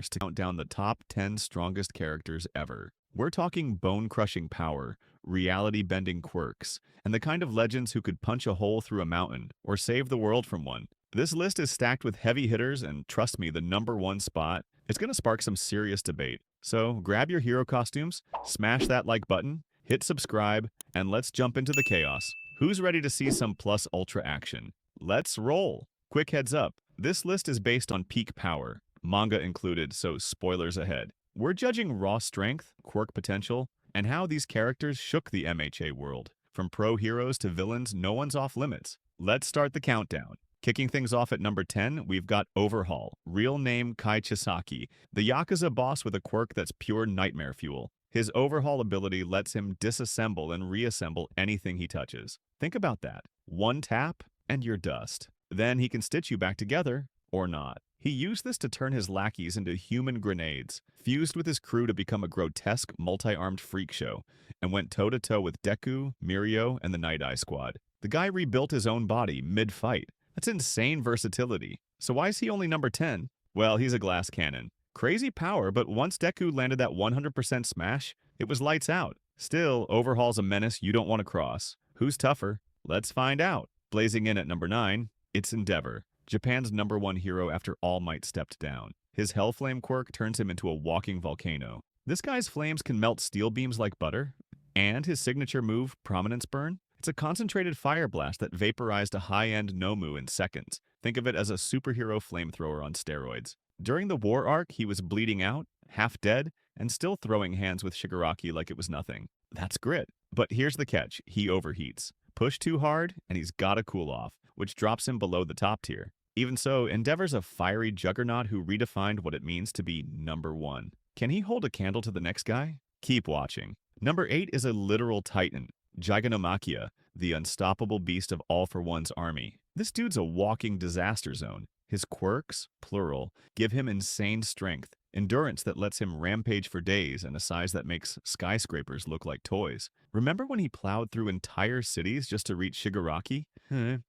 to count down the top 10 strongest characters ever. We're talking bone-crushing power, reality-bending quirks, and the kind of legends who could punch a hole through a mountain or save the world from one. This list is stacked with heavy hitters, and trust me, the number one spot, it's going to spark some serious debate. So grab your hero costumes, smash that like button, hit subscribe, and let's jump into the chaos. Who's ready to see some plus ultra action? Let's roll! Quick heads up, this list is based on peak power, manga included, so spoilers ahead. We're judging raw strength, quirk potential, and how these characters shook the MHA world. From pro heroes to villains, no one's off limits. Let's start the countdown. Kicking things off at number 10, we've got Overhaul, real name Kai Chisaki, the Yakuza boss with a quirk that's pure nightmare fuel. His overhaul ability lets him disassemble and reassemble anything he touches. Think about that. One tap, and you're dust. Then he can stitch you back together, or not. He used this to turn his lackeys into human grenades, fused with his crew to become a grotesque, multi-armed freak show, and went toe-to-toe with Deku, Mirio, and the Night Eye Squad. The guy rebuilt his own body mid-fight. That's insane versatility. So why is he only number 10? Well, he's a glass cannon. Crazy power, but once Deku landed that 100% smash, it was lights out. Still, Overhaul's a menace you don't want to cross. Who's tougher? Let's find out. Blazing in at number 9, it's Endeavor, Japan's number one hero after All Might stepped down. His Hellflame quirk turns him into a walking volcano. This guy's flames can melt steel beams like butter, and his signature move, Prominence Burn, it's a concentrated fire blast that vaporized a high-end Nomu in seconds. Think of it as a superhero flamethrower on steroids. During the war arc, he was bleeding out, half dead, and still throwing hands with Shigaraki like it was nothing. That's grit. But here's the catch, he overheats. Push too hard, and he's gotta cool off, which drops him below the top tier. Even so, Endeavor's a fiery juggernaut who redefined what it means to be number one. Can he hold a candle to the next guy? Keep watching. Number 8 is a literal titan, Giganomakia, the unstoppable beast of All for One's army. This dude's a walking disaster zone. His quirks, plural, give him insane strength, endurance that lets him rampage for days, and a size that makes skyscrapers look like toys. Remember when he plowed through entire cities just to reach Shigaraki?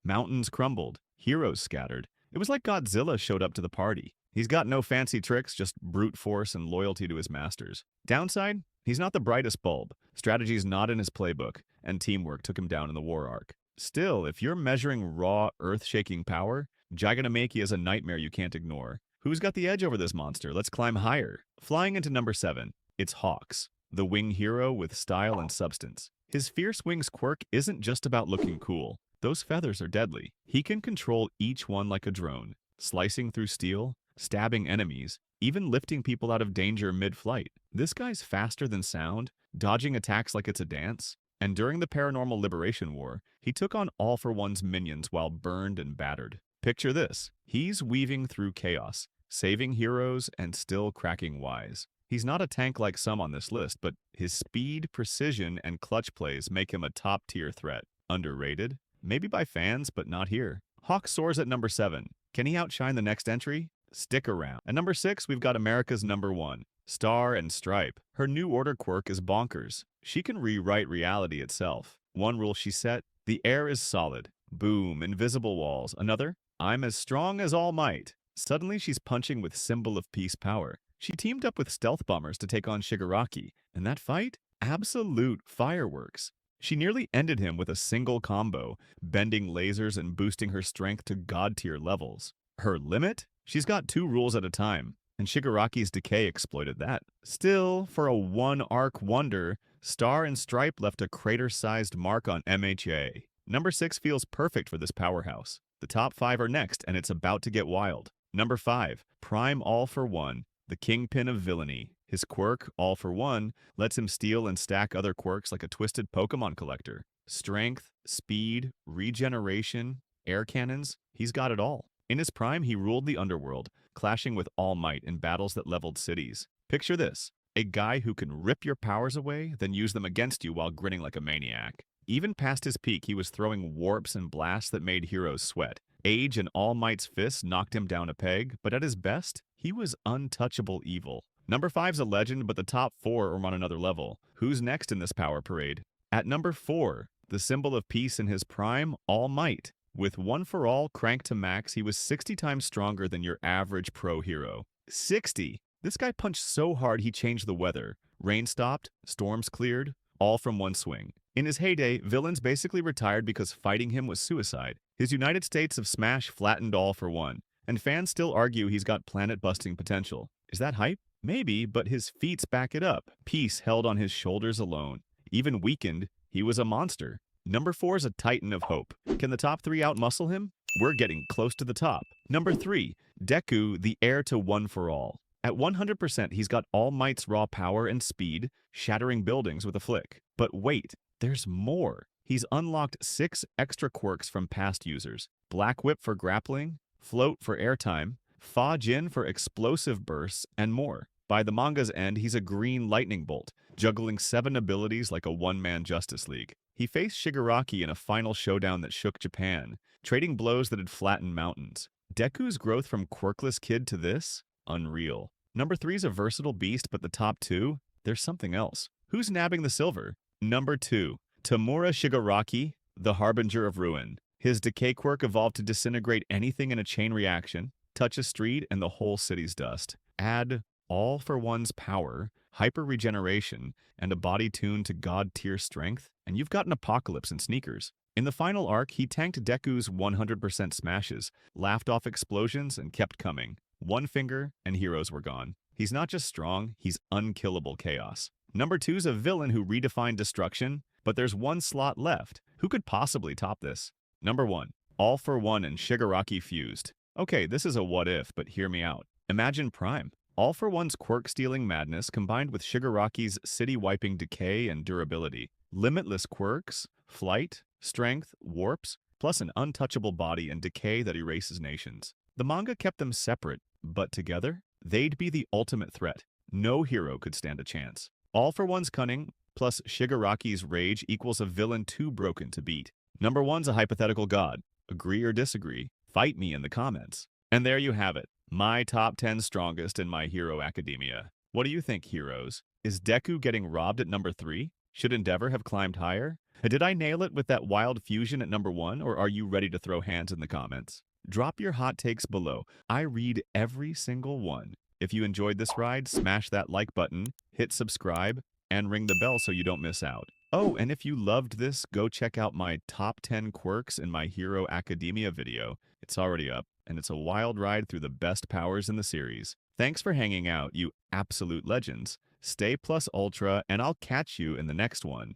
Mountains crumbled, heroes scattered. It was like Godzilla showed up to the party. He's got no fancy tricks, just brute force and loyalty to his masters. Downside? He's not the brightest bulb. Strategy's not in his playbook, and teamwork took him down in the war arc. Still, if you're measuring raw, earth-shaking power, Giganomakia is a nightmare you can't ignore. Who's got the edge over this monster? Let's climb higher. Flying into number 7, it's Hawks, the wing hero with style and substance. His Fierce Wings quirk isn't just about looking cool. Those feathers are deadly. He can control each one like a drone, slicing through steel, stabbing enemies, even lifting people out of danger mid-flight. This guy's faster than sound, dodging attacks like it's a dance. And during the Paranormal Liberation War, he took on All for One's minions while burned and battered. Picture this. He's weaving through chaos, saving heroes and still cracking wise. He's not a tank like some on this list, but his speed, precision, and clutch plays make him a top-tier threat. Underrated? Maybe by fans, but not here. Hawk soars at number 7. Can he outshine the next entry? Stick around. At number 6, we've got America's number 1, Star and Stripe. Her New Order quirk is bonkers. She can rewrite reality itself. One rule she set, the air is solid. Boom, invisible walls. Another, I'm as strong as All Might. Suddenly she's punching with Symbol of Peace power. She teamed up with stealth bombers to take on Shigaraki, and that fight? Absolute fireworks. She nearly ended him with a single combo, bending lasers and boosting her strength to god-tier levels. Her limit? She's got 2 rules at a time, and Shigaraki's decay exploited that. Still, for a one-arc wonder, Star and Stripe left a crater-sized mark on MHA. Number 6 feels perfect for this powerhouse. The top 5 are next, and it's about to get wild. Number 5, Prime All for One, the kingpin of villainy. His quirk, All for One, lets him steal and stack other quirks like a twisted Pokemon collector. Strength, speed, regeneration, air cannons, he's got it all. In his prime, he ruled the underworld, clashing with All Might in battles that leveled cities. Picture this, a guy who can rip your powers away, then use them against you while grinning like a maniac. Even past his peak, he was throwing warps and blasts that made heroes sweat. Age and All Might's fists knocked him down a peg, but at his best, he was untouchable evil. Number 5's a legend, but the top 4 are on another level. Who's next in this power parade? At number 4, the symbol of peace in his prime, All Might. With One for All cranked to max, he was 60 times stronger than your average pro hero. 60! This guy punched so hard he changed the weather. Rain stopped, storms cleared, all from one swing. In his heyday, villains basically retired because fighting him was suicide. His United States of Smash flattened All for One, and fans still argue he's got planet-busting potential. Is that hype? Maybe, but his feats back it up. Peace held on his shoulders alone. Even weakened, he was a monster. Number 4 is a titan of hope. Can the top 3 outmuscle him? We're getting close to the top. Number 3, Deku, the heir to One for All. At 100%, he's got All Might's raw power and speed, shattering buildings with a flick. But wait, there's more. He's unlocked 6 extra quirks from past users. Black Whip for grappling, Float for airtime, Fa Jin for explosive bursts, and more. By the manga's end, he's a green lightning bolt, juggling 7 abilities like a one-man Justice League. He faced Shigaraki in a final showdown that shook Japan, trading blows that had flattened mountains. Deku's growth from quirkless kid to this? Unreal. Number 3 is a versatile beast, but the top 2? There's something else. Who's nabbing the silver? Number 2, Tamura Shigaraki, the Harbinger of Ruin. His decay quirk evolved to disintegrate anything in a chain reaction, touch a street, and the whole city's dust. Add All for One's power, hyper regeneration, and a body tuned to god-tier strength, and you've got an apocalypse in sneakers. In the final arc, he tanked Deku's 100% smashes, laughed off explosions, and kept coming. One finger, and heroes were gone. He's not just strong, he's unkillable chaos. Number 2 is a villain who redefined destruction, but there's one slot left. Who could possibly top this? Number 1, All for One and Shigaraki fused. Okay, this is a what if, but hear me out. Imagine Prime. All for One's quirk-stealing madness combined with Shigaraki's city-wiping decay and durability. Limitless quirks, flight, strength, warps, plus an untouchable body and decay that erases nations. The manga kept them separate, but together, they'd be the ultimate threat. No hero could stand a chance. All for One's cunning, plus Shigaraki's rage equals a villain too broken to beat. Number 1's a hypothetical god. Agree or disagree? Fight me in the comments. And there you have it. My top 10 strongest in My Hero Academia. What do you think, heroes? Is Deku getting robbed at number 3? Should Endeavor have climbed higher? Did I nail it with that wild fusion at number 1, or are you ready to throw hands in the comments? Drop your hot takes below. I read every single one. If you enjoyed this ride, smash that like button, hit subscribe, and ring the bell so you don't miss out. Oh, and if you loved this, go check out my top 10 quirks in My Hero Academia video. It's already up, and it's a wild ride through the best powers in the series. Thanks for hanging out, you absolute legends. Stay plus ultra, and I'll catch you in the next one.